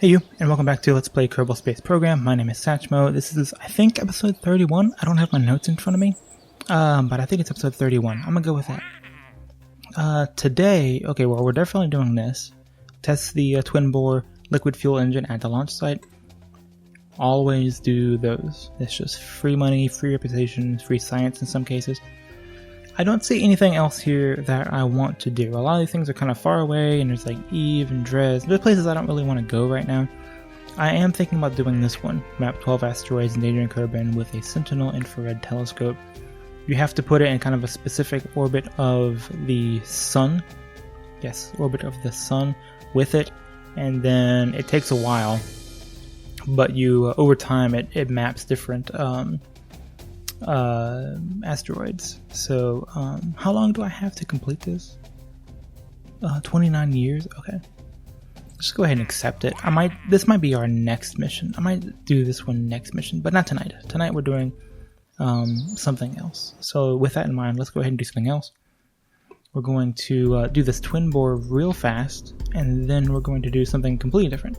Hey you, and welcome back to Let's Play Kerbal Space Program. My name is Satchmo. This is, I think, episode 31. I don't have my notes in front of me, but I think it's episode 31. I'm gonna go with that. Today, okay, well, we're definitely doing this. Test the twin-bore liquid fuel engine at the launch site. Always do those. It's just free money, free reputation, free science in some cases. I don't see anything else here that I want to do. A lot of these things are kind of far away, and there's like Eve and Dres. There's places I don't really want to go right now. I am thinking about doing this one, map 12 asteroids endangering Kerb with a Sentinel infrared telescope. You have to put it in kind of a specific orbit of the sun. Yes, orbit of the sun with it, and then it takes a while, but you over time it maps different asteroids. So how long do I have to complete this? 29 years. Okay, just go ahead and accept it. This might be our next mission. I might do this one next mission, but not tonight. Tonight we're doing something else. So with that in mind, let's go ahead and do something else. We're going to do this twin bore real fast, and then we're going to do something completely different.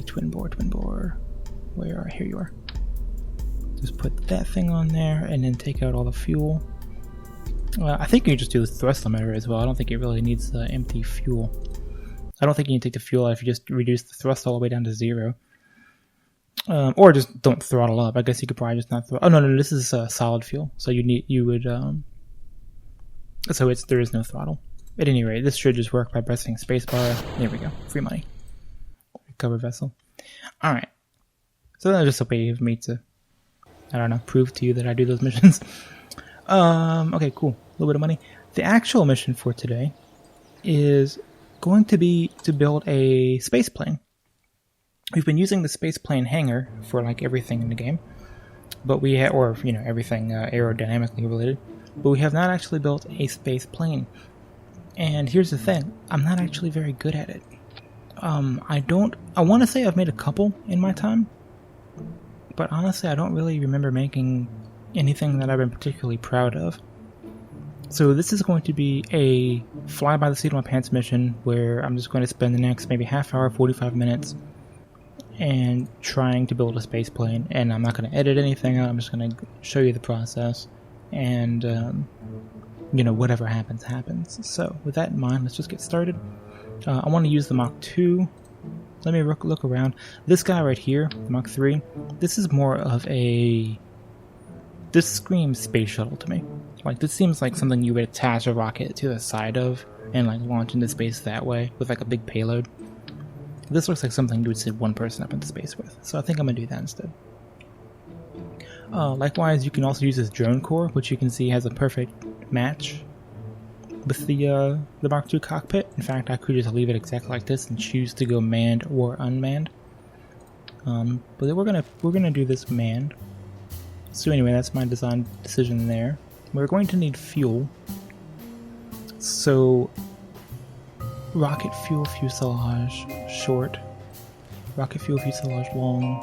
Twin bore. Here you are. Just put that thing on there and then take out all the fuel. I think you can just do the thrust limiter as well. I don't think it really needs the empty fuel. I don't think you can take the fuel out if you just reduce the thrust all the way down to 0. Or just don't throttle up. I guess you could probably just not throttle. Oh no, this is solid fuel. So there is no throttle. At any rate, this should just work by pressing spacebar. There we go. Free money. Recover vessel. Alright. So that's just a way of me to, I don't know, prove to you that I do those missions. Okay, cool. A little bit of money. The actual mission for today is going to be to build a space plane. We've been using the Spaceplane hangar for like everything in the game, but everything aerodynamically related. But we have not actually built a space plane. And here's the thing: I'm not actually very good at it. I want to say I've made a couple in my time, but honestly, I don't really remember making anything that I've been particularly proud of. So this is going to be a fly by the seat of my pants mission where I'm just going to spend the next maybe half hour, 45 minutes, and trying to build a space plane. And I'm not going to edit anything out. I'm just going to show you the process, and whatever happens, happens. So with that in mind, let's just get started. I want to use the Mach 2. Let me look around. This guy right here, the Mach 3, this is more of this screams space shuttle to me. Like, this seems like something you would attach a rocket to the side of and like launch into space that way with like a big payload. This looks like something you would send one person up into space with. So I think I'm going to do that instead. Likewise, you can also use this drone core, which you can see has a perfect match with the Mark II cockpit. In fact, I could just leave it exactly like this and choose to go manned or unmanned. But then we're gonna do this manned. So anyway, that's my design decision there. We're going to need fuel. So rocket fuel fuselage short, rocket fuel fuselage long,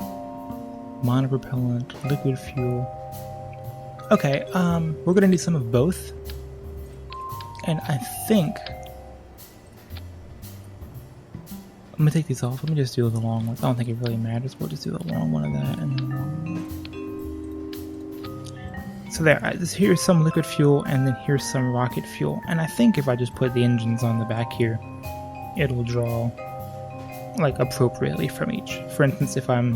monopropellant, liquid fuel. Okay, we're gonna need some of both. And I think I'm gonna take these off. Let me just do the long ones. I don't think it really matters. We'll just do the long one of that and then the long one. So there, here's some liquid fuel, and then here's some rocket fuel. And I think if I just put the engines on the back here, it'll draw like appropriately from each. For instance, if I'm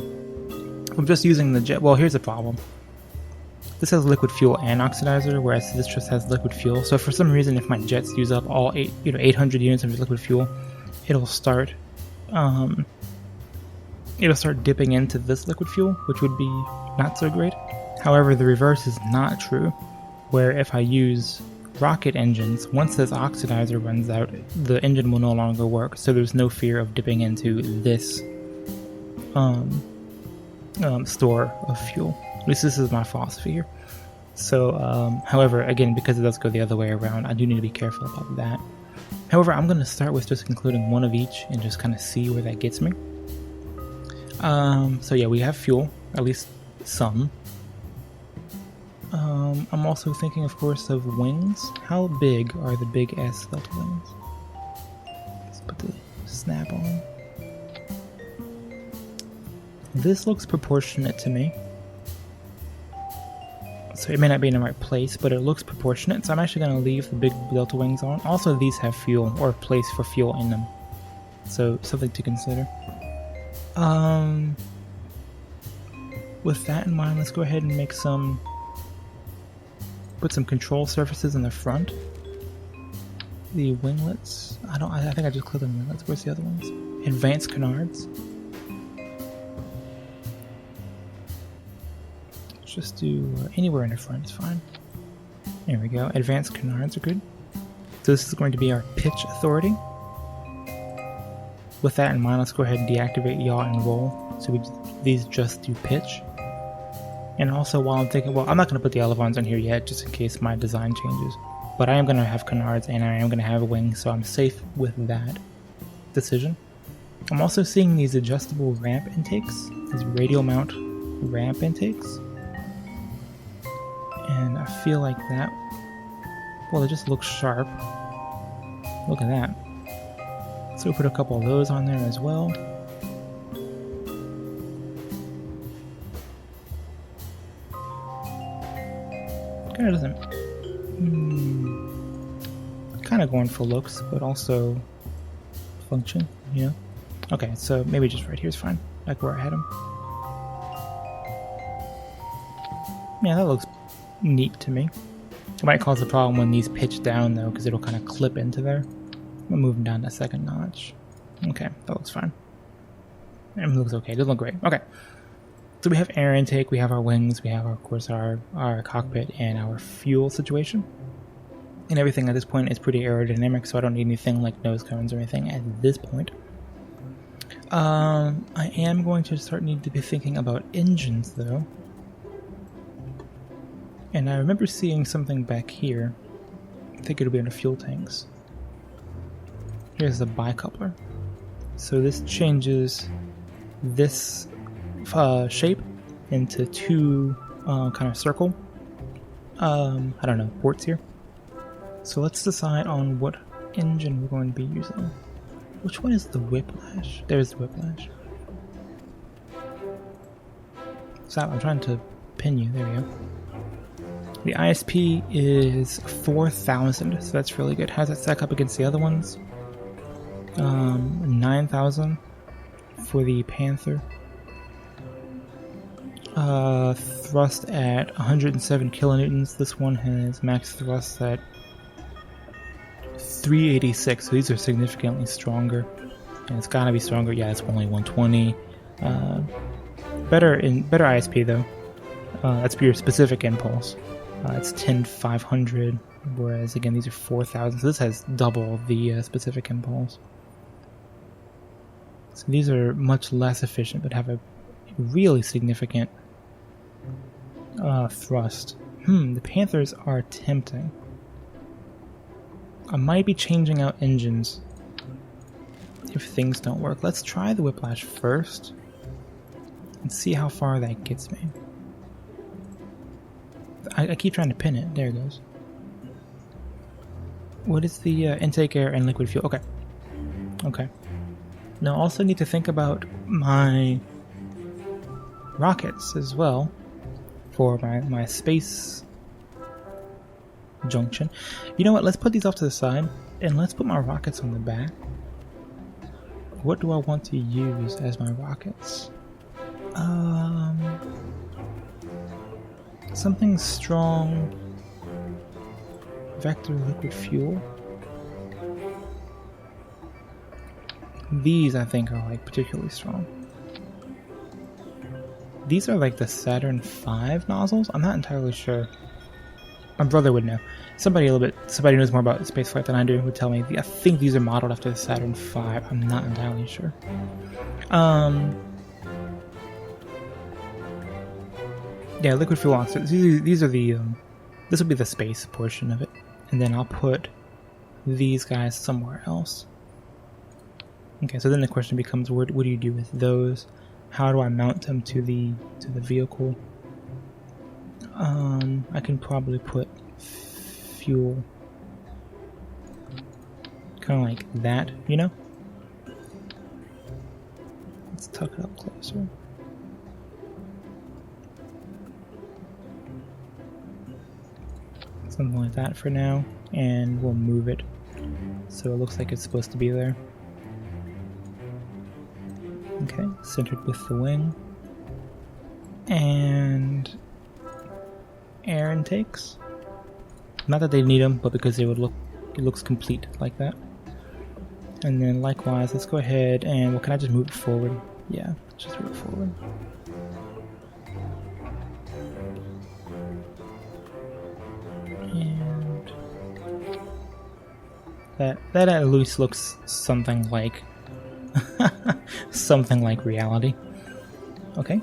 just using the jet. Well, here's the problem. This has liquid fuel and oxidizer, whereas this just has liquid fuel. So for some reason, if my jets use up all 800 units of liquid fuel, it'll start dipping into this liquid fuel, which would be not so great. However, the reverse is not true, where if I use rocket engines, once this oxidizer runs out, the engine will no longer work. So there's no fear of dipping into this store of fuel. At least this is my philosophy here. So, however, again, because it does go the other way around, I do need to be careful about that. However, I'm going to start with just including one of each and just kind of see where that gets me. So yeah, we have fuel, at least some. I'm also thinking, of course, of wings. How big are the big S delta wings? Let's put the snap on. This looks proportionate to me. So it may not be in the right place, but it looks proportionate. So I'm actually going to leave the big delta wings on. Also, these have fuel, or a place for fuel in them. So something to consider. With that in mind, let's go ahead and make put some control surfaces in the front. The winglets. I think I just clicked on the winglets. Where's the other ones? Advanced canards. Let's just do anywhere in the front is fine. There we go. Advanced canards are good. So this is going to be our pitch authority. With that in mind, let's go ahead and deactivate yaw and roll. So these just do pitch. And also, while I'm thinking, well, I'm not going to put the elevons on here yet, just in case my design changes. But I am going to have canards and I am going to have wings, so I'm safe with that decision. I'm also seeing these adjustable ramp intakes, these radial mount ramp intakes. And I feel like that, well, it just looks sharp. Look at that. So we'll put a couple of those on there as well. Kind of doesn't... kind of going for looks, but also function, you know? Okay, so maybe just right here is fine, like where I had them. Yeah, that looks neat to me. It might cause a problem when these pitch down though, because it'll kind of clip into there. I'm moving down that second notch. Okay, that looks fine. It looks okay, it doesn't look great. Okay. So we have air intake, we have our wings, we have, of course, our cockpit and our fuel situation. And everything at this point is pretty aerodynamic, so I don't need anything like nose cones or anything at this point. I am going to need to be thinking about engines, though. And I remember seeing something back here. I think it'll be under fuel tanks. Here's the bicoupler. So this changes this shape into two kind of circle, I don't know, ports here. So let's decide on what engine we're going to be using. Which one is the whiplash? There's the whiplash. Stop, I'm trying to pin you, there we go. The ISP is 4,000, so that's really good. How does that stack up against the other ones? 9,000 for the Panther. Thrust at 107 kilonewtons. This one has max thrust at 386, so these are significantly stronger. And it's gotta be stronger. Yeah, it's only 120. Better ISP though. That's for your specific impulse. It's 10,500, whereas again these are 4,000. So this has double the specific impulse. So these are much less efficient, but have a really significant thrust. The Panthers are tempting. I might be changing out engines if things don't work. Let's try the Whiplash first and see how far that gets me. I keep trying to pin it. There it goes. What is the intake air and liquid fuel? Okay. Okay. Now I also need to think about my rockets as well for my space junction. You know what? Let's put these off to the side and let's put my rockets on the back. What do I want to use as my rockets? Something strong. Vector liquid fuel. These I think are like particularly strong. These are like the Saturn V nozzles? I'm not entirely sure. My brother would know. Somebody knows more about spaceflight than I do would tell me. I think these are modeled after the Saturn V. I'm not entirely sure. Yeah, liquid fuel oxide. These are the this will be the space portion of it, and then I'll put these guys somewhere else. Okay, so then the question becomes, what do you do with those? How do I mount them to the vehicle? I can probably put fuel kind of like that, you know? Let's tuck it up closer. something like that for now, and we'll move it so it looks like it's supposed to be there. Okay, centered with the wing. And air intakes. Not that they need them, but because they would look, it looks complete like that. And then likewise, let's go ahead and, well, can I just move it forward? Yeah, just move it forward. And that at least looks something like something like reality. Okay.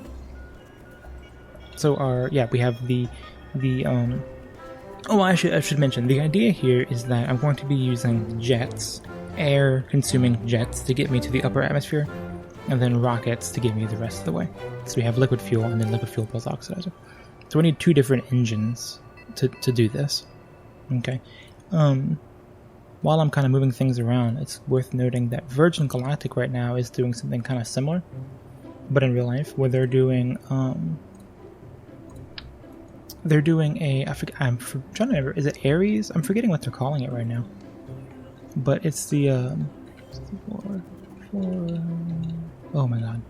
So we have the oh, I should mention, the idea here is that I'm going to be using jets, air-consuming jets, to get me to the upper atmosphere, and then rockets to get me the rest of the way. So we have liquid fuel and then liquid fuel plus oxidizer. So we need two different engines to do this. Okay. While I'm kind of moving things around, it's worth noting that Virgin Galactic right now is doing something kind of similar, but in real life, where they're doing a, I'm trying to remember, is it Ares? I'm forgetting what they're calling it right now. But it's the, oh my god.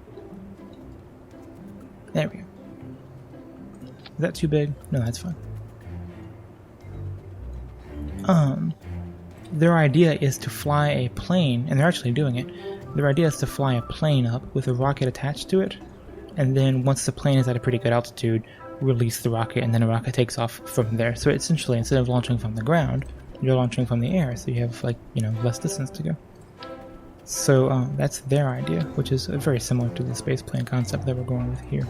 There we go. Is that too big? No, that's fine. Their idea is to fly a plane, and they're actually doing it. Their idea is to fly a plane up with a rocket attached to it, and then once the plane is at a pretty good altitude, release the rocket, and then a rocket takes off from there. So essentially, instead of launching from the ground, you're launching from the air, so you have, like, you know, less distance to go. So that's their idea, which is very similar to the spaceplane concept that we're going with here.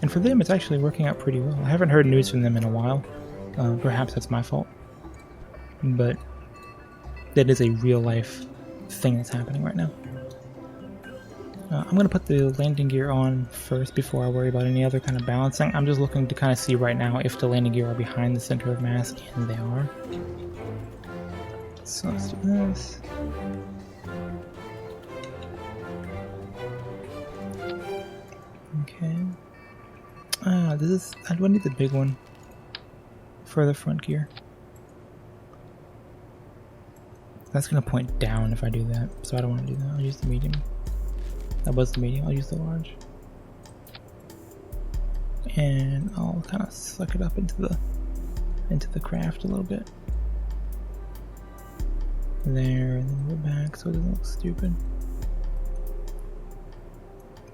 And for them, it's actually working out pretty well. I haven't heard news from them in a while. Perhaps that's my fault. But that is a real-life thing that's happening right now. I'm going to put the landing gear on first before I worry about any other kind of balancing. I'm just looking to kind of see right now if the landing gear are behind the center of mass, and they are. So let's do this. Okay. Do I need the big one for the front gear? That's going to point down if I do that, so I don't want to do that. I'll use the medium. That was the medium, I'll use the large. And I'll kind of suck it up into the craft a little bit. There, and then move it back so it doesn't look stupid.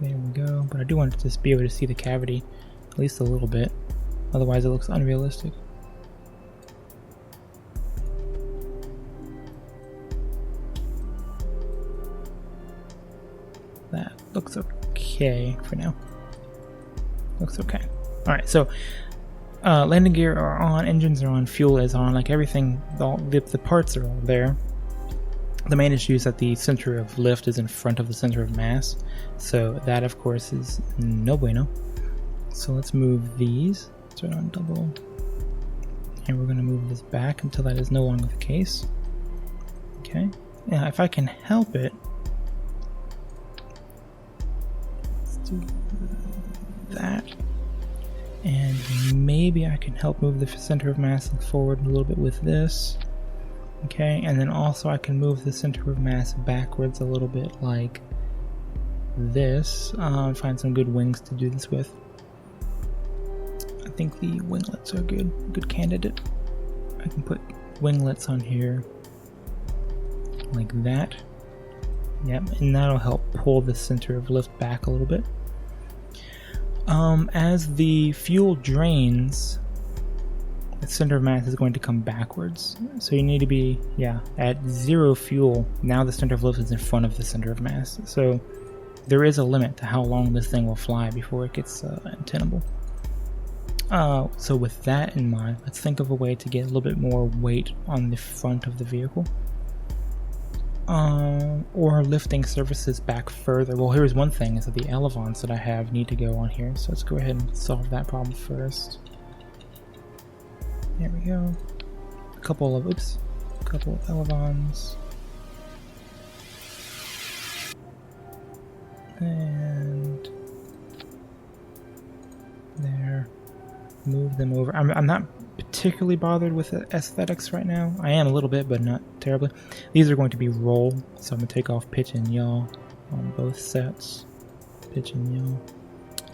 There we go, but I do want to just be able to see the cavity at least a little bit, otherwise it looks unrealistic. That looks okay for now. Looks okay. Alright, so landing gear are on, engines are on, fuel is on, like everything, the parts are all there. The main issue is that the center of lift is in front of the center of mass, so that of course is no bueno. So let's move these, turn on double, and we're going to move this back until that is no longer the case. Okay, now if I can help it, let's do that, and maybe I can help move the center of mass forward a little bit with this. Okay, and then also I can move the center of mass backwards a little bit like this. Find some good wings to do this with. I think the winglets are good candidate. I can put winglets on here like that. Yep, and that'll help pull the center of lift back a little bit. As the fuel drains, the center of mass is going to come backwards. So you need to be, at 0 fuel, now the center of lift is in front of the center of mass. So there is a limit to how long this thing will fly before it gets untenable. So with that in mind, let's think of a way to get a little bit more weight on the front of the vehicle. Or lifting surfaces back further. Well, here's one thing, is that the elevons that I have need to go on here. So let's go ahead and solve that problem first. There we go. A couple of elevons. And there. Move them over. I'm not particularly bothered with the aesthetics right now. I am a little bit, but not terribly. These are going to be roll, so I'm going to take off pitch and yaw on both sets. Pitch and yaw.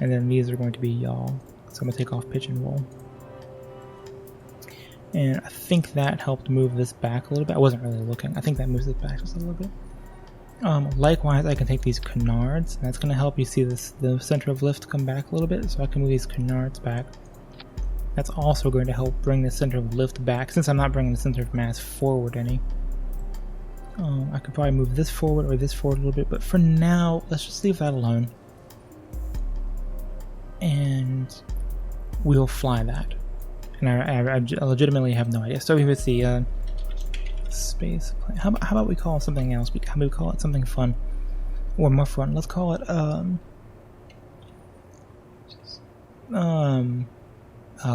And then these are going to be yaw, so I'm going to take off pitch and roll. And I think that helped move this back a little bit. I wasn't really looking. I think that moves it back just a little bit. Likewise, I can take these canards, and that's going to help you see this, the center of lift come back a little bit, so I can move these canards back. That's also going to help bring the center of lift back, since I'm not bringing the center of mass forward any. I could probably move this forward or this forward a little bit, but for now, let's just leave that alone. And we'll fly that. And I legitimately have no idea. Starting with the Spaceplane. How about we call it something else? How about we call it something fun? Or more fun. Let's call it, oh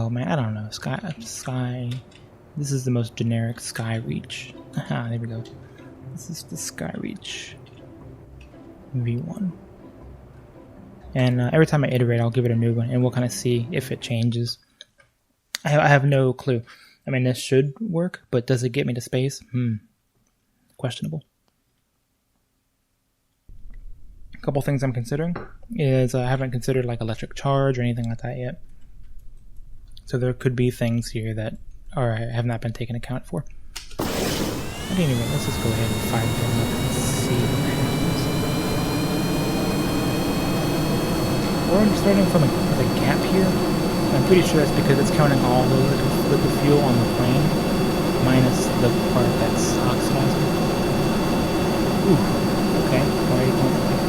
man, I don't know. Sky. This is the most generic Sky Reach. Aha, there we go. This is the Sky Reach V1. And every time I iterate, I'll give it a new one, and we'll kind of see if it changes. I have no clue. I mean, this should work, but does it get me to space? Questionable. A couple things I'm considering is I haven't considered like electric charge or anything like that yet. So there could be things here that have not been taken account for. But anyway, let's just go ahead and fire them up and see what happens. We're starting from a gap here. I'm pretty sure that's because it's counting all the liquid fuel on the plane, minus the part that's oxidizing. Ooh, okay. Why are you going that way?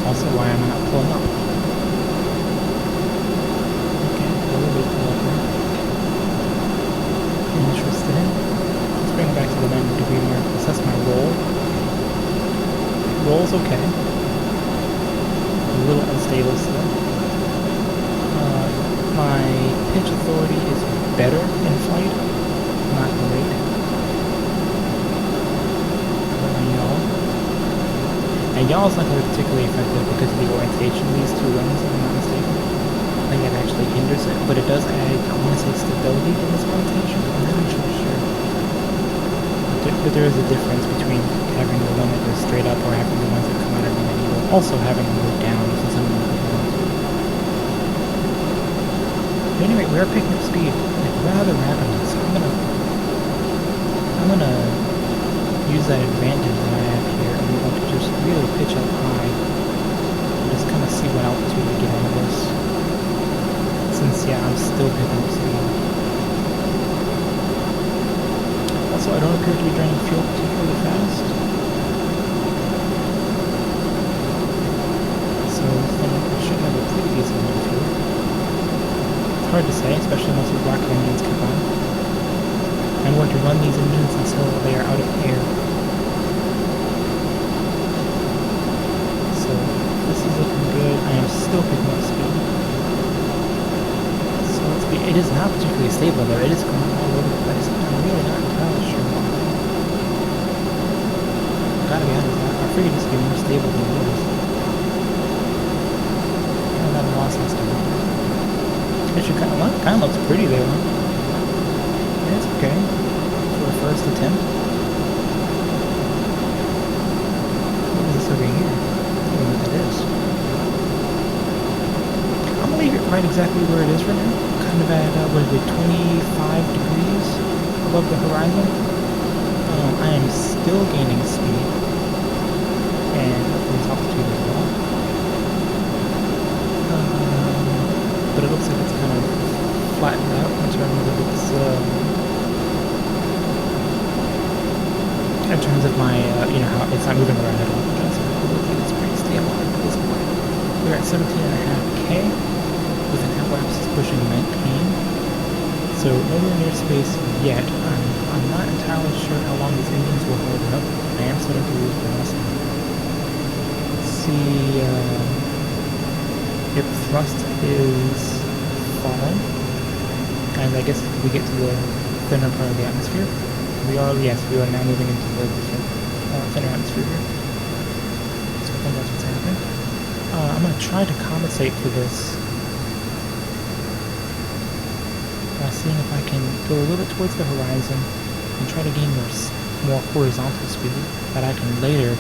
Also, why am I not pulling up? Okay, a little bit pull up there. Interesting. Let's bring it back to the 90-degree mark. Assess my roll. Roll's okay. A little unstable still. My pitch authority is better in flight, not great. And yaw is not going to be particularly effective because of the orientation of these two wings, if I'm not mistaken. I think it actually hinders it, but it does add, I want to say, stability in this orientation. I'm not actually sure. But there is a difference between having the one that goes straight up or having the ones that come out of an angle. Also having them go down, since I'm going to go down. But anyway, we are picking up speed like rather rapidly, so I'm gonna use that advantage that I have here, and we're going to just really pitch up high and just kind of see what altitude we get out of this. Since yeah, I'm still picking up speed. Also, I don't appear to be draining fuel particularly fast. So I should have a pretty decent amount of fuel. Hard to say, especially once these rocket engines come on. I'm going to run these engines until they are out of air. So this is looking good. I am still picking up speed. So it is not particularly stable though. It is going all over the place. I'm really not entirely sure why. Gotta be honest, I figured this would be more stable than it is. I'm at a loss as to why. Actually, kind of looks pretty there. Yeah, it's okay for the first attempt. What is this over here? I don't know what that is. I'm gonna leave it right exactly where it is right now. Kind of at, what is it, 25 degrees above the horizon. I am still gaining speed. And this altitude as well. But it looks like it's kind of flattened out in terms of its, in terms of my, how it's not moving around at all. So it looks like it's pretty stable at this point. We're at 17.5K with an apoapsis pushing 19. So nowhere near space yet. I'm not entirely sure how long these engines will hold up. I am starting to lose velocity. Let's see, if thrust is falling, and I guess we get to the thinner part of the atmosphere. We are now moving into the different thinner atmosphere here. So I think that's what's happening. I'm going to try to compensate for this by seeing if I can go a little bit towards the horizon and try to gain more horizontal speed that I can later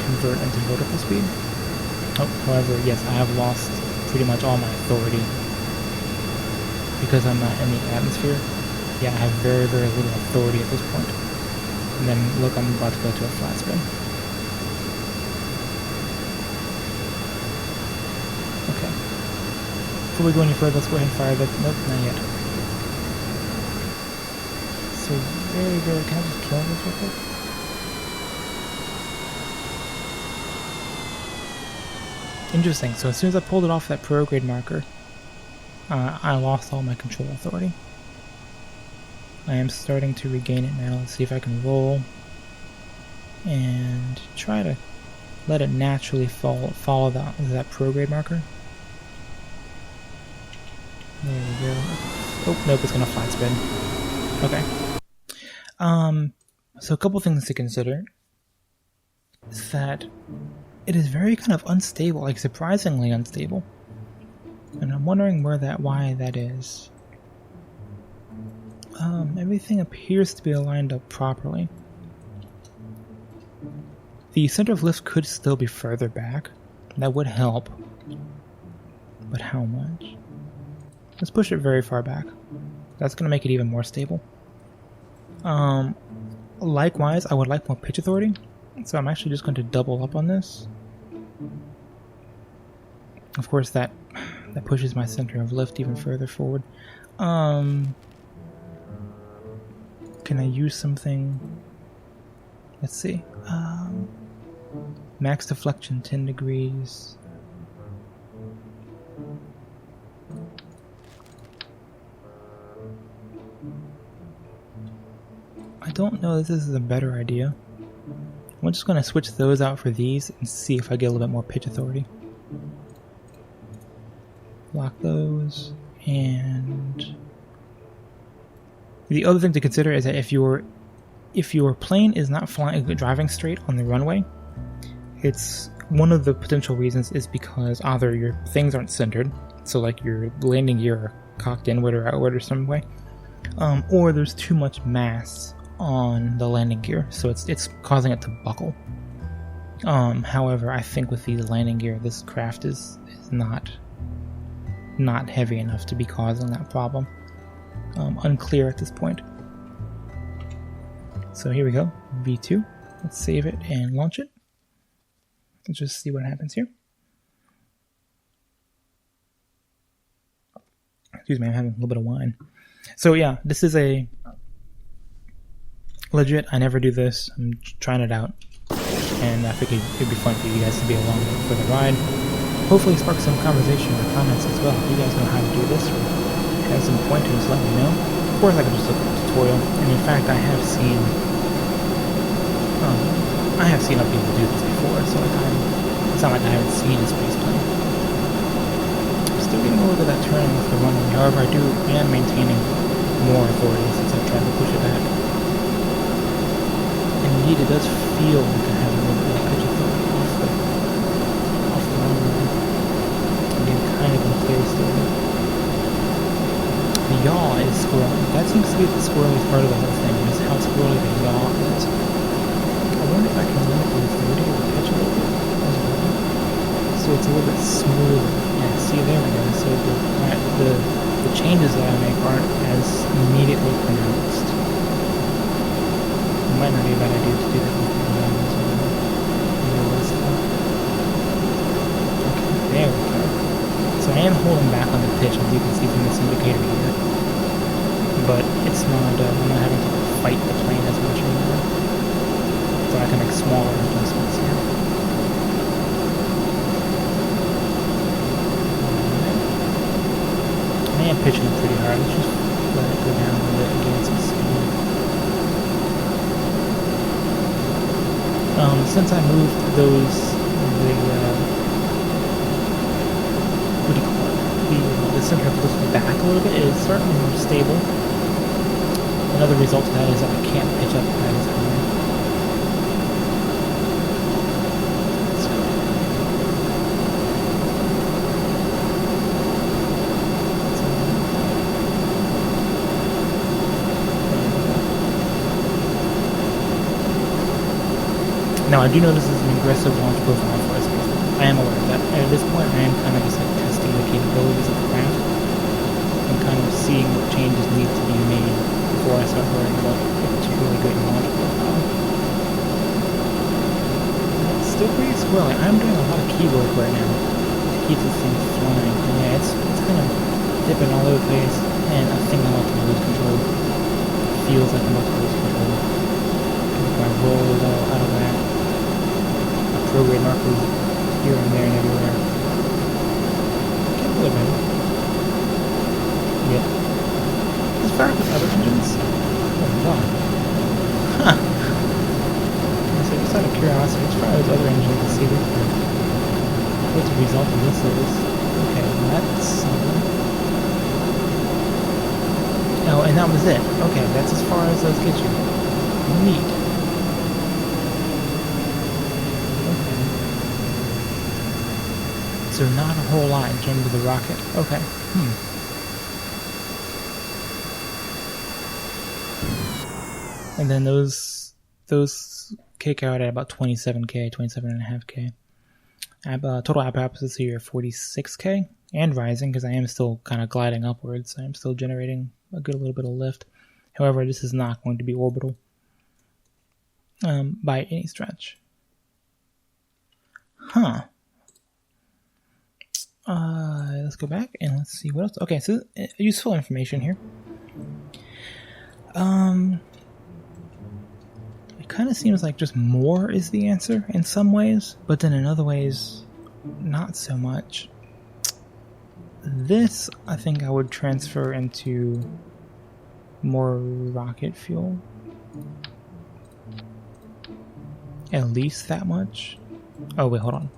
convert into vertical speed. Oh, however, yes, I have lost pretty much all my authority because I'm not in the atmosphere. Yeah, I have very, very little authority at this point. And then, look, I'm about to go to a flat spin. Okay. Before we go any further, let's go ahead and fire that. Nope, not yet. So, very, very... Can I just kill this real quick? Interesting. So, as soon as I pulled it off that prograde marker, I lost all my control authority. I am starting to regain it now. Let's see if I can roll and try to let it naturally follow that prograde marker. There we go. Oh, nope, it's gonna flat spin. Okay. So a couple things to consider is that it is very kind of unstable, like surprisingly unstable. And I'm wondering why that is. Everything appears to be aligned up properly. The center of lift could still be further back. That would help. But how much? Let's push it very far back. That's going to make it even more stable. Likewise, I would like more pitch authority. So I'm actually just going to double up on this. Of course, that pushes my center of lift even further forward. Can I use something? Let's see. Max deflection 10 degrees. I don't know if this is a better idea. I'm just going to switch those out for these and see if I get a little bit more pitch authority. Lock those, and the other thing to consider is that if your plane is not driving straight on the runway, it's one of the potential reasons is because either your things aren't centered, so like your landing gear are cocked inward or outward or some way, or there's too much mass on the landing gear, so it's causing it to buckle. However, I think with the landing gear, this craft is not heavy enough to be causing that problem. Unclear at this point. So here we go, V2. Let's save it and launch it. Let's just see what happens here. Excuse me, I'm having a little bit of wine. So yeah, this is a legit, I never do this, I'm trying it out. And I figured it'd be fun for you guys to be along for the ride. Hopefully spark some conversation or comments as well. If you guys know how to do this or have some pointers, let me know. Of course I can just look at the tutorial, and in fact I have seen other people do this before, so it's not like I haven't seen a Spaceplane. I'm still getting a little bit of that turn with the runway, however I am maintaining more authority since I've tried to push it back. And indeed it does feel like I have a little bit of pitch authority off the runway. I'm getting kind of unclear still. The yaw is squirrely. That seems to be the squirreliest part of the whole thing, is how squirrely the yaw is. I wonder if I can limit the authority of the pitch a little bit as well. So it's a little bit smoother. Yeah, see, there we go. So the changes that I make aren't as immediately pronounced. It might not be a bad idea to do that with the yaw as well. Okay, there we go. So I am holding back on the pitch, as you can see from this indicator here. But it's not, I'm not having to fight the plane as much anymore. So I can make smaller adjustments here. I am pitching it pretty hard. Let's just let it go down a little bit and gain some speed. Since I moved the center of lift back a little bit, it is certainly more stable. Another result of that is that I can't pitch up quite as high. Let's go. Now, I do know this is an aggressive launch profile for a spacecraft. I am aware of that. At this point, I am kind of just like testing the capabilities of the craft and kind of seeing what changes need to be made before I start worrying about if it's a really good launch profile. It's still pretty squirrely. I'm doing a lot of keyboard right now to keep this thing flying. And yeah, it's kind of dipping all over the place, and I think I'm about to lose control. It feels like I'm about to lose control. My roll is all out of whack. My prograde markers here and there and everywhere. Can't pull it better. Yep. As far as other engines, oh wow. Huh. So just out of curiosity, as far as other engines, let's see what the result of this is. Okay, that's something. Oh, and that was it. Okay, that's as far as those get you. Neat. Okay. So not a whole lot in terms of the rocket. Okay. And then those kick out at about 27k, 27.5k. Total apoapsis here 46k and rising because I am still kind of gliding upwards. I'm still generating a good little bit of lift. However, this is not going to be orbital by any stretch. Huh. Let's go back and let's see what else. Okay, so useful information here. It kind of seems like just more is the answer in some ways, but then in other ways, not so much. This, I think I would transfer into more rocket fuel. At least that much. Oh, wait, hold on.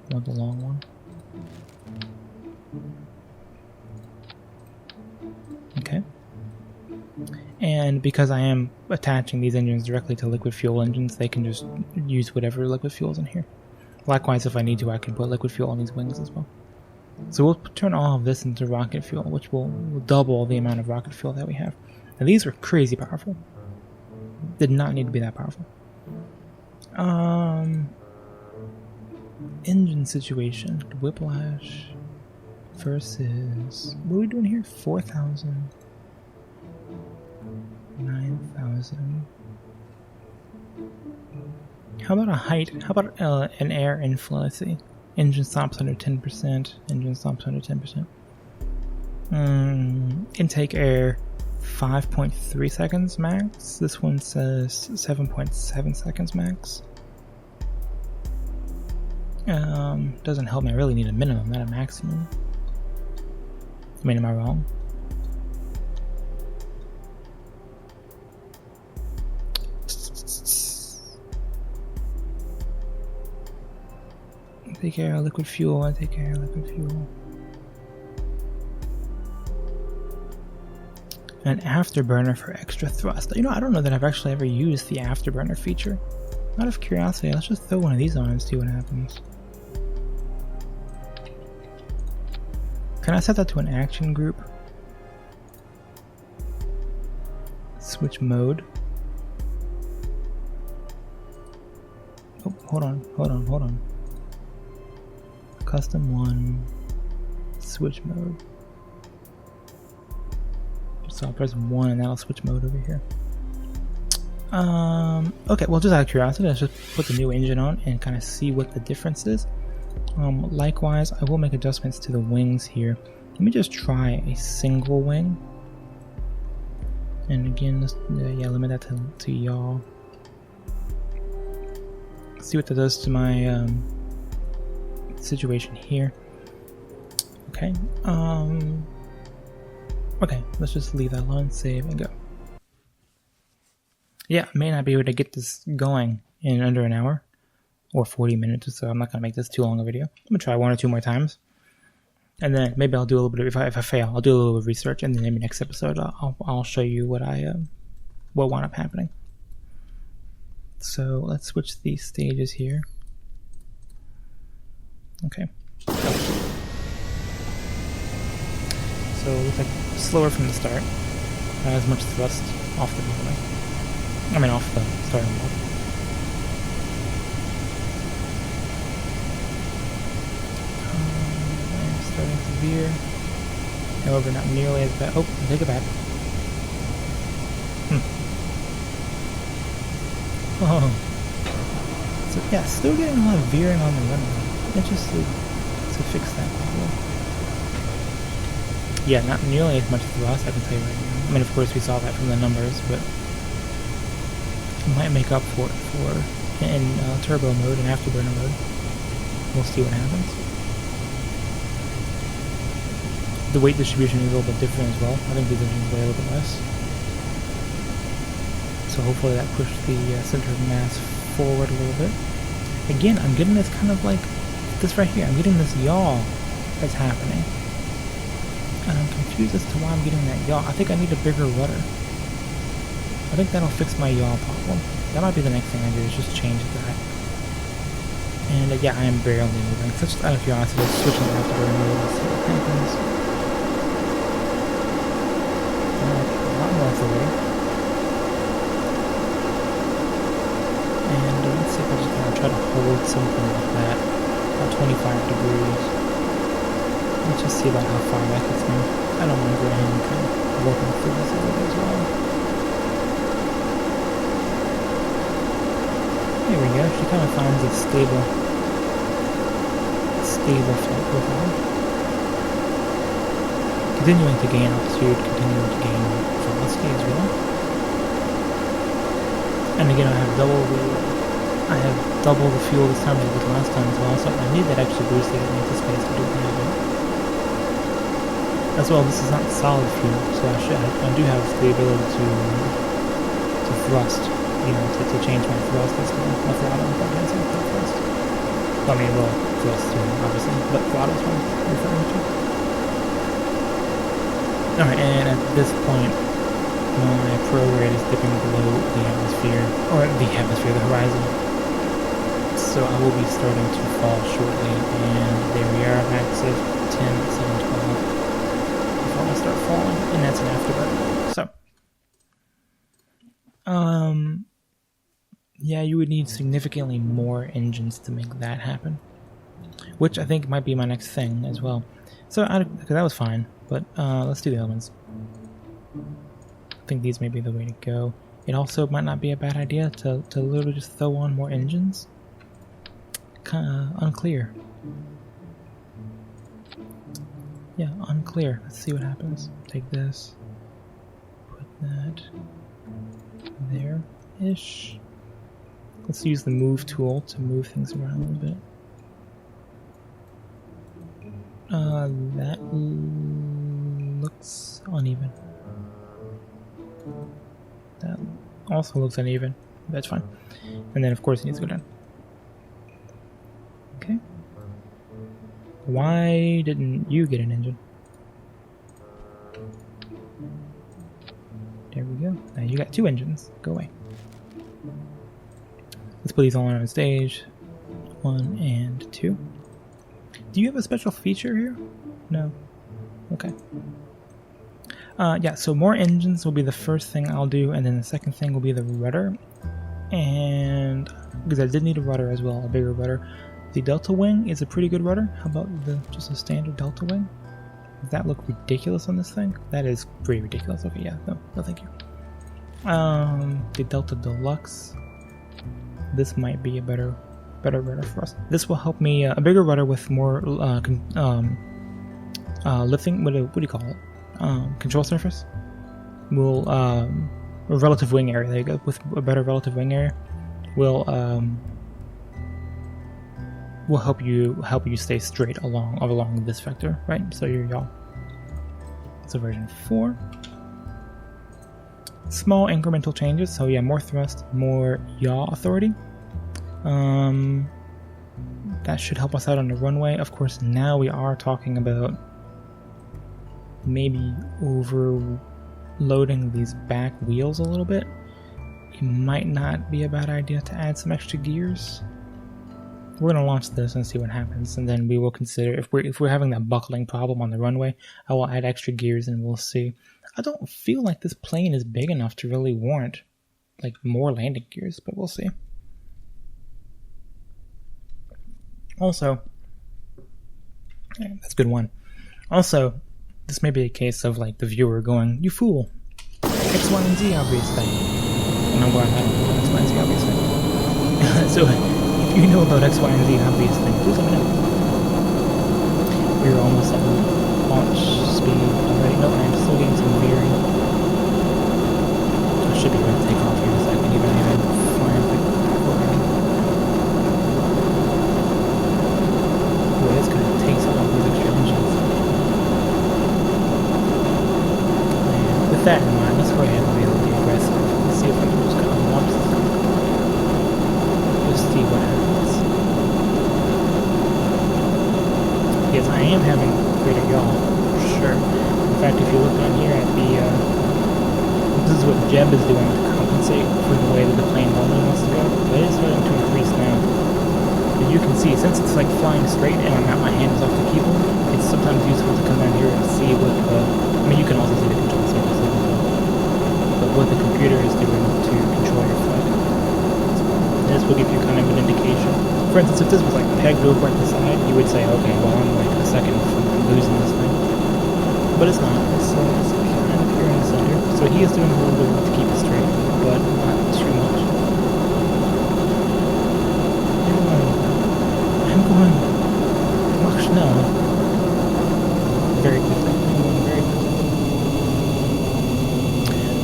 I want the long one. Okay. And because I am attaching these engines directly to liquid fuel engines, they can just use whatever liquid fuel's in here. Likewise, if I need to, I can put liquid fuel on these wings as well. So we'll turn all of this into rocket fuel, which will double the amount of rocket fuel that we have. Now these are crazy powerful. Did not need to be that powerful. Engine situation. Whiplash versus... What are we doing here? 4,000. 9,000. How about a height? How about an air inflow? Let's see. Engine stops under 10%. Engine stops under 10%. Intake air 5.3 seconds max. This one says 7.7 seconds max. Doesn't help me. I really need a minimum, not a maximum. I mean, am I wrong? Take air, liquid fuel, take air, liquid fuel. An afterburner for extra thrust. You know, I don't know that I've actually ever used the afterburner feature. Out of curiosity, let's just throw one of these on and see what happens. Can I set that to an action group? Switch mode. Oh, hold on. Custom 1, switch mode. So I'll press 1 and that'll switch mode over here. Okay, well, just out of curiosity, let's just put the new engine on and kind of see what the difference is. Likewise, I will make adjustments to the wings here. Let me just try a single wing. And again, let's limit that to yaw. See what that does to my situation here. Okay. Okay, let's just leave that alone, save, and go. Yeah, I may not be able to get this going in under an hour or 40 minutes or so. I'm not going to make this too long a video. I'm going to try 1 or 2 more times. And then maybe I'll do a little bit of, if I fail, I'll do a little bit of research, and then maybe next episode I'll show you what what wound up happening. So let's switch these stages here. Okay. So it looks like slower from the start. Not as much thrust off the bottom. I mean off the starting block. starting to veer. However, not nearly as bad. Oh, take it back. Oh. So yeah, still getting a lot of veering on the runway. Interested to fix that problem. Yeah, not nearly as much thrust, I can tell you right now. I mean, of course, we saw that from the numbers, but it might make up for it in turbo mode and afterburner mode. We'll see what happens. The weight distribution is a little bit different as well. I think these engines weigh a little bit less. So hopefully that pushed the center of mass forward a little bit. Again, I'm getting this kind of like, this right here, I'm getting this yaw that's happening. And I'm confused as to why I'm getting that yaw. I think I need a bigger rudder. I think that'll fix my yaw problem. That might be the next thing I do, is just change that. And yeah, I am barely moving. So just out of curiosity, let's switch on after mode and see what happens. Alright, a lot more authority. And let's see if I just kind of try to hold something like that. About 25 degrees. Let's just see about how far that gets me. I don't mind going ahead and kind of working through this a little bit as well. There we go, she kind of finds a stable flight profile. Continuing to gain altitude, continuing to gain velocity as well. And again, I have double the fuel this time as I did last time as well, so I need that extra boost to get me into space to do quite a bit. As well, this is not solid fuel, so I do have the ability to thrust, to change my thrust as well. My throttle, if I can say thrust. I mean, well, thrust too, obviously, but throttle is what I'm referring to. Alright, and at this point, my prograde is dipping below the atmosphere, the horizon. So I will be starting to fall shortly, and there we are, max of 10, 7, 12. Before I start falling, and that's an afterburner. So, yeah, you would need significantly more engines to make that happen, which I think might be my next thing as well. So, because that was fine, but let's do the other ones. I think these may be the way to go. It also might not be a bad idea to literally just throw on more engines. Kinda unclear. Yeah, unclear. Let's see what happens. Take this. Put that there-ish. Let's use the move tool to move things around a little bit. That looks uneven. That also looks uneven. That's fine. And then, of course, it needs to go down. Okay. Why didn't you get an engine? There we go. Now you got 2 engines. Go away. Let's put these all on stage. 1 and 2. Do you have a special feature here? No. Okay. Yeah, so more engines will be the first thing I'll do, and then the second thing will be the rudder. And because I did need a rudder as well, a bigger rudder. The Delta Wing is a pretty good rudder. How about just a standard Delta Wing? Does that look ridiculous on this thing? That is pretty ridiculous. Okay, yeah, no thank you. The Delta Deluxe. This might be a better rudder for us. This will help me, a bigger rudder with more lifting, what do you call it? Control surface? Will, relative wing area, there you go, with a better relative wing area, will help you stay straight along this vector, right? So your yaw. So version 4. Small incremental changes, so yeah, more thrust, more yaw authority. That should help us out on the runway. Of course, now we are talking about maybe overloading these back wheels a little bit. It might not be a bad idea to add some extra gears. We're going to launch this and see what happens, and then we will consider, if we're having that buckling problem on the runway, I will add extra gears and we'll see. I don't feel like this plane is big enough to really warrant like more landing gears, but we'll see. Also, yeah, that's a good one. Also, this may be a case of like the viewer going, "You fool! X, Y, and Z obvious thing." And I'm going, "I don't know X, Y, and Z obvious thing." So, if you know about X, Y, and Z obvious thing, please let me know. We're almost at launch speed already. No, I'm still getting some veering. I should be ready to take off here in a second, even if I'm flying like already. Boy, it's gonna take some of these extra engines. And with that in mind, let's go ahead and be a little aggressive. Let's see if we can just kind of launch this thing. Just see what happens. Yes, I am having greater yaw, for sure. In fact, if you look down here at the, this is what Jeb is doing to compensate for the way that the plane normally wants to go. But it is starting to increase now. But you can see, since it's like flying straight and I'm at my hands off the keyboard, it's sometimes useful to come down here and see what the, I mean, you can also see the control surface as well. But what the computer is doing to control your flight. This will give you kind of an indication. For instance, if this was like pegged over at the side, you would say, okay, well, I'm like a second from losing this thing. But it's not. It's kind of here in the center. So he is doing a little bit to keep it straight, but not too much. I'm going much now. Very quickly. I'm going very quickly.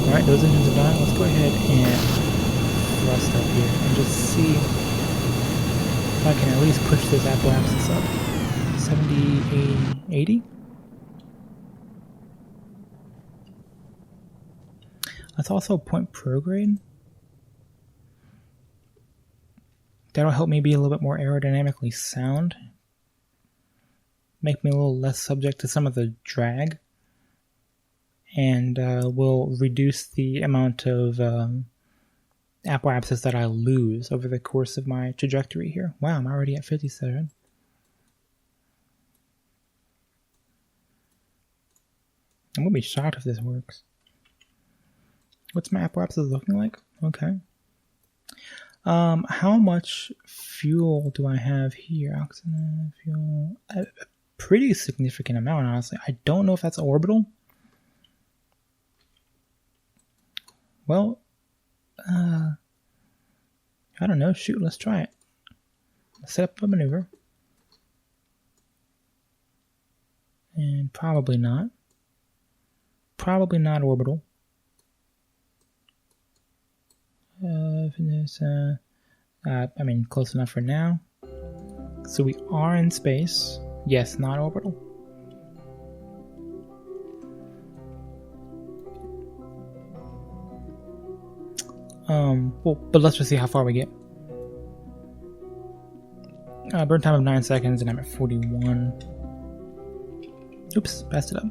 Alright, those engines are done. Let's go ahead and thrust up here and just see if I can at least push this apoapsis up. 70, 80? That's also point prograde. That'll help me be a little bit more aerodynamically sound. Make me a little less subject to some of the drag. And will reduce the amount of apoapsis that I lose over the course of my trajectory here. Wow, I'm already at 57. I'm gonna be shocked if this works. What's my apoapsis looking like? Okay. How much fuel do I have here? Oxygen, fuel. A pretty significant amount, honestly. I don't know if that's orbital. Well, I don't know. Shoot, let's try it. Let's set up a maneuver. And probably not. Probably not orbital. I mean, close enough for now. So we are in space. Yes, not orbital. Well, but let's just see how far we get. Burn time of 9 seconds, and I'm at 41. Oops, passed it up.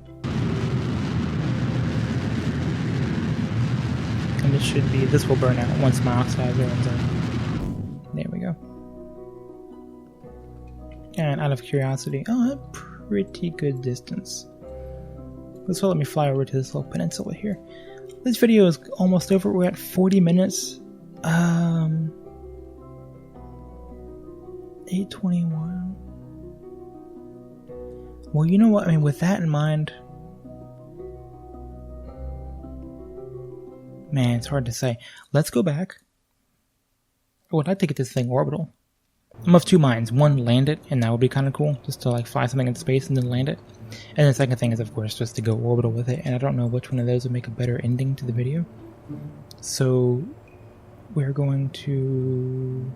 And this will burn out once my oxidizer runs out. There we go. And out of curiosity, a pretty good distance. This will let me fly over to this little peninsula here. This video is almost over. We're at 40 minutes. 8:21. Well, you know what? I mean, with that in mind, man, it's hard to say. Let's go back. I would like to get this thing orbital. I'm of two minds. One, land it, and that would be kind of cool, just to like fly something in space and then land it. And the second thing is, of course, just to go orbital with it. And I don't know which one of those would make a better ending to the video. So we're going to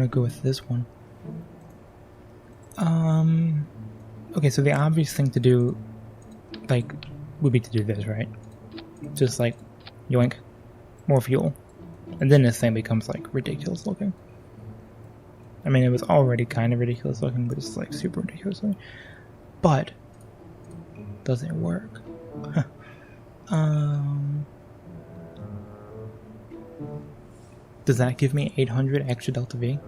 go with this one. Okay, so the obvious thing to do, like, would be to do this, right? Just like, yoink, more fuel. And then this thing becomes like ridiculous looking. I mean, it was already kind of ridiculous looking, but it's like super ridiculous looking. But does it work? Does that give me 800 extra delta V?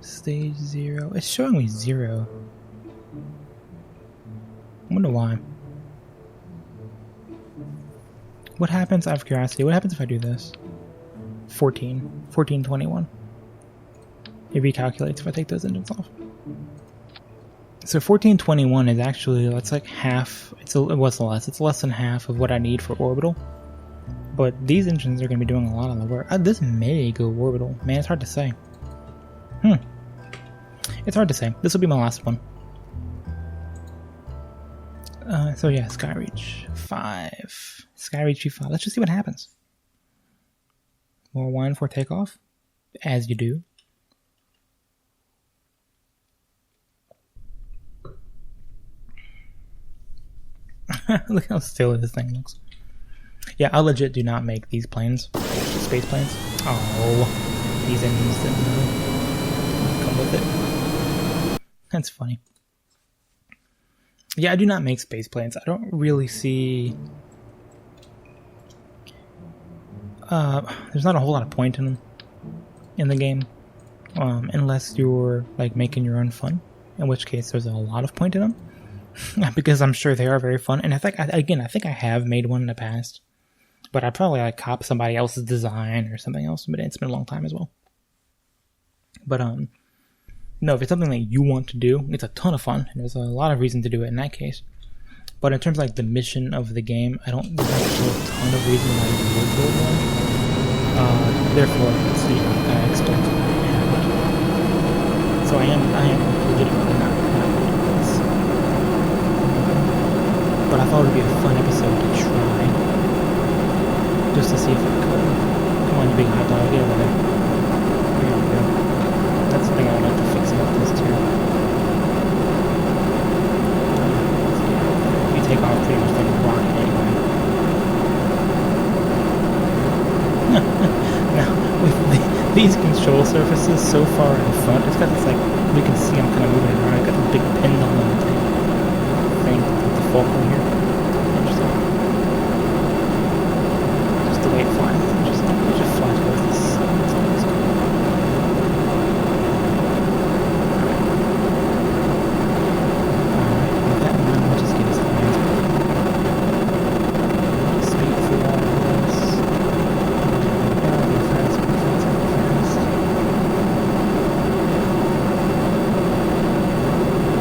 Stage 0. It's showing me 0. I wonder why. What happens, out of curiosity, what happens if I do this? 14, 21. It recalculates if I take those engines off. So 1421 is actually, that's like half, what's less? It's less than half of what I need for orbital. But these engines are going to be doing a lot of the work. This may go orbital. Man, it's hard to say. It's hard to say. This will be my last one. So yeah, Skyreach 5. Skyreach G5. Let's just see what happens. More wine for takeoff. As you do. Look how silly this thing looks. Yeah, I legit do not make these planes. Space planes. Oh, these engines didn't come with it. That's funny. Yeah, I do not make space planes. I don't really see... there's not a whole lot of point in them in the game. Unless you're like making your own fun. In which case there's a lot of point in them. Because I'm sure they are very fun. And I think I have made one in the past. But I'd probably like cop somebody else's design or something else. But it's been a long time as well. But no, if it's something that you want to do, it's a ton of fun. And there's a lot of reason to do it in that case. But in terms of like the mission of the game, I don't think there's a ton of reason why you would build one. Therefore, so you can expect that I have it. So I am legitimately not doing this. But I thought it would be a fun episode to try. Just to see if I could. Come on, you big hot dog, get over there. There we go. That's something I would like to fix about this too. You take off pretty much like a rocket anyway. Now, with these control surfaces so far in front, it's got this like, we can see I'm kind of moving around. I've got the big pendulum thing with the fulcrum here. Interesting. Just the way it flies. Interesting. It just flies towards the sun. That's always cool. Alright, with that in mind, we'll just get as high as speed through all of this. Go fast.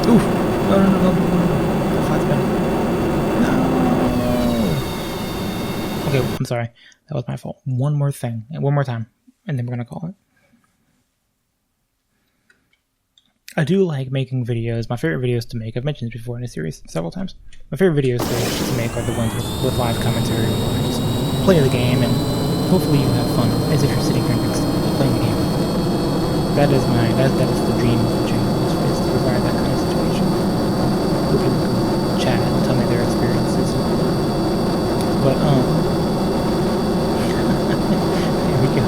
Oof! No. The flight's better. No! Okay, I'm sorry. That was my fault. One more thing. One more time. And then we're going to call it. I do like making videos. My favorite videos to make, I've mentioned this before in a series several times. My favorite videos to make are the ones with live commentary where I just play the game and hopefully you have fun as if you're sitting here next to me playing the game. That is the dream of the channel, is to provide that kind of situation. Where people can chat and tell me their experiences. But, here we go.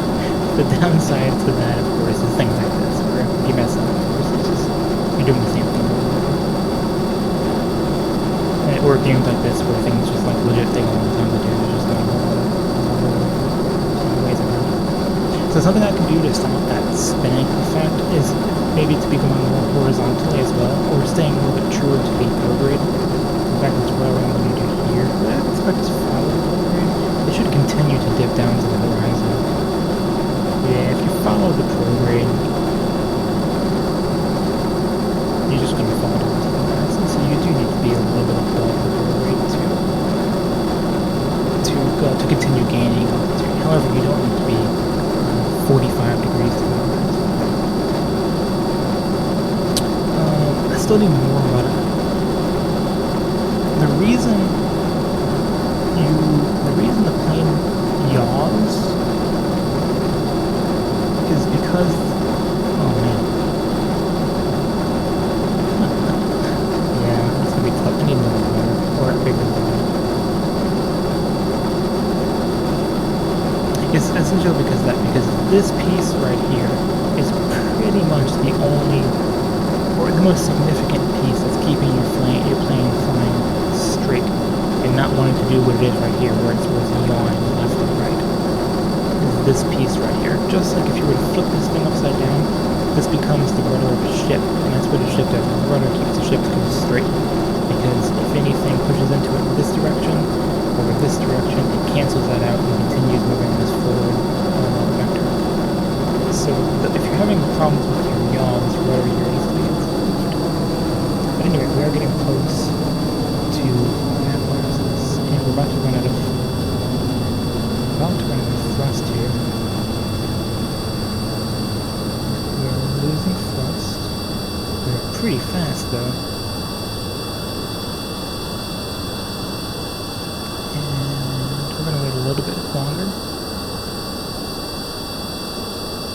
The downside to that, of course, is things like this, where if you mess up, of course, it's just, you're doing the same thing over and over. Or games like this, where things just like legit take a long time to do, there's just not a whole lot of ways around it. So something I can do to stop that spinning effect is maybe to be going more horizontally as well, or staying a little bit truer to the prograde. In fact, that's what I'm going to do here. But I expect to follow the prograde. It should continue to dip down to the horizon. Yeah, if you follow the prograde, you're just going to fall down to the horizon. So you do need to be a little bit above the prograde to continue gaining altitude. However, you don't need to be 45 degrees to the horizon. I still need more rudder. The reason the plane yaws is because, oh man, yeah, it's gonna be tough. I need more rudder or a bigger rudder. It's essentially because this piece right here is pretty much the only, or the most significant piece that's keeping your plane flying straight and not wanting to do what it is right here, where it's yawing left and right. Is this piece right here. Just like if you were to flip this thing upside down, this becomes the rudder of a ship, and that's what a ship does. The rudder keeps the ship going straight, because if anything pushes into it in this direction or this direction, it cancels that out and continues moving this forward vector. So if you're having problems with your pretty fast though. And we're gonna wait a little bit longer.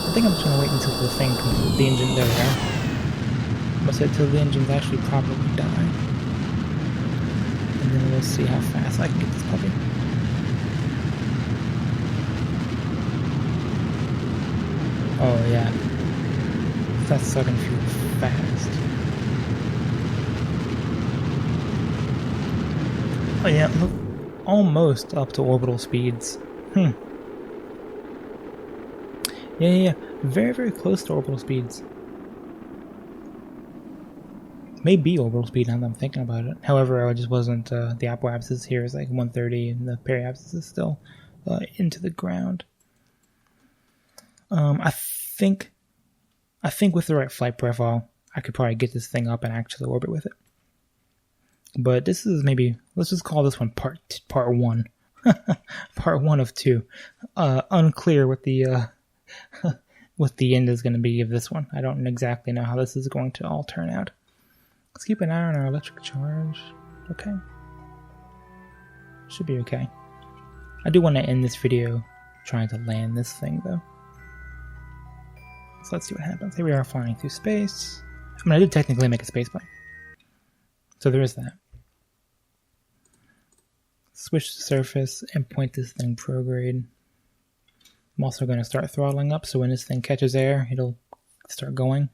I think I'm just gonna wait until the engine, there we go. I'm gonna say till the engines actually properly die. And then we'll see how fast I can get this puppy. Oh yeah. That's starting to feel fast. Oh yeah, look, almost up to orbital speeds. Yeah. Very, very close to orbital speeds. Maybe orbital speed now that I'm thinking about it. However, I just wasn't, the apoapsis here is like 130 and the periapsis is still into the ground. I think with the right flight profile, I could probably get this thing up and actually orbit with it. But this is maybe, let's just call this one part 1. Part 1 of 2. Unclear what the what the end is going to be of this one. I don't exactly know how this is going to all turn out. Let's keep an eye on our electric charge. Okay. Should be okay. I do want to end this video trying to land this thing though. So let's see what happens. Here we are flying through space. I mean, I did technically make a spaceplane. So there is that. Switch the surface and point this thing prograde. I'm also going to start throttling up so when this thing catches air, it'll start going.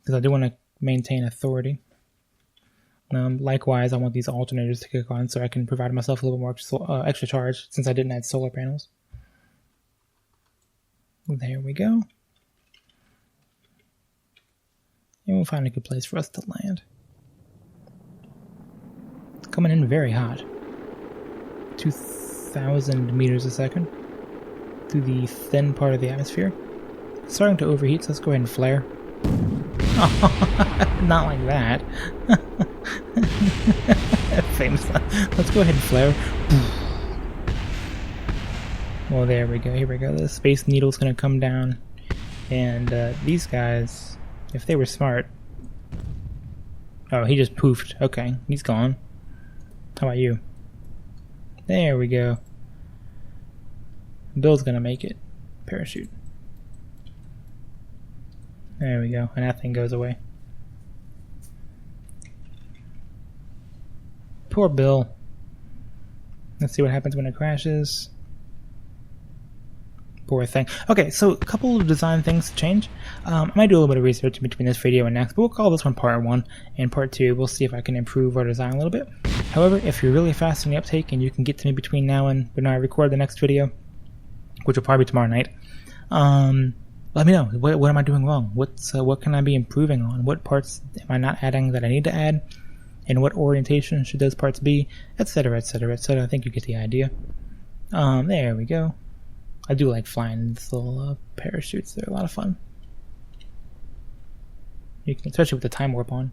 Because I do want to maintain authority. Likewise, I want these alternators to kick on so I can provide myself a little more extra charge since I didn't add solar panels. There we go. And we'll find a good place for us to land. Coming in very hot. 2,000 meters a second. Through the thin part of the atmosphere. It's starting to overheat, so let's go ahead and flare. Not like that. Famous. Let's go ahead and flare. Well, there we go. Here we go. The Space Needle's going to come down. And these guys, if they were smart... Oh, he just poofed. Okay, he's gone. How about you? There we go. Bill's going to make it. Parachute. There we go. And that thing goes away. Poor Bill. Let's see what happens when it crashes. Poor thing. Okay, so a couple of design things to change. I might do a little bit of research in between this video and next, but we'll call this one part 1, and part 2 we'll see if I can improve our design a little bit. However, if you're really fast in the uptake and you can get to me between now and when I record the next video, which will probably be tomorrow night, let me know. What am I doing wrong? What can I be improving on? What parts am I not adding that I need to add? And what orientation should those parts be? Etc, etc, etc. I think you get the idea. There we go. I do like flying these little parachutes. They're a lot of fun. You can, especially with the time warp on.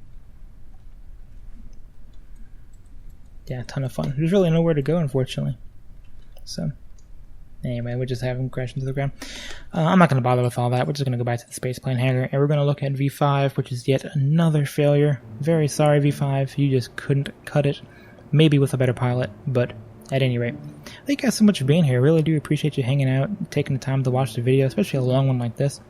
Yeah, a ton of fun. There's really nowhere to go, unfortunately. So, anyway, we'll just have them crash into the ground. I'm not going to bother with all that. We're just going to go back to the Spaceplane hangar, and we're going to look at V5, which is yet another failure. Very sorry, V5. You just couldn't cut it. Maybe with a better pilot, but at any rate. Thank you guys so much for being here. I really do appreciate you hanging out, taking the time to watch the video, especially a long one like this.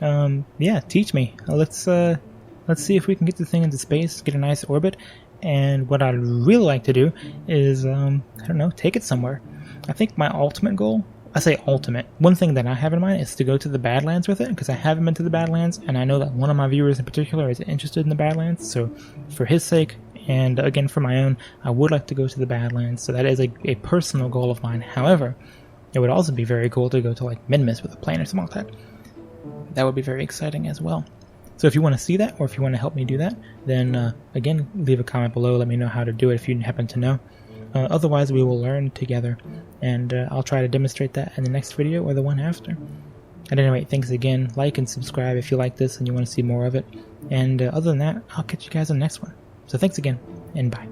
Yeah, teach me. Let's see if we can get the thing into space, get a nice orbit, and what I'd really like to do is, I don't know, take it somewhere. I think my ultimate goal, I say ultimate, one thing that I have in mind is to go to the Badlands with it, because I haven't been to the Badlands, and I know that one of my viewers in particular is interested in the Badlands, so for his sake, and again for my own, I would like to go to the Badlands, so that is a personal goal of mine. However, it would also be very cool to go to like Minmus with a plane or something like that. That would be very exciting as well. So if you want to see that, or if you want to help me do that, then again, leave a comment below, let me know how to do it if you happen to know. Otherwise, we will learn together, and I'll try to demonstrate that in the next video or the one after. At any rate, thanks again. Like and subscribe if you like this and you want to see more of it. And other than that, I'll catch you guys on the next one. So thanks again, and bye.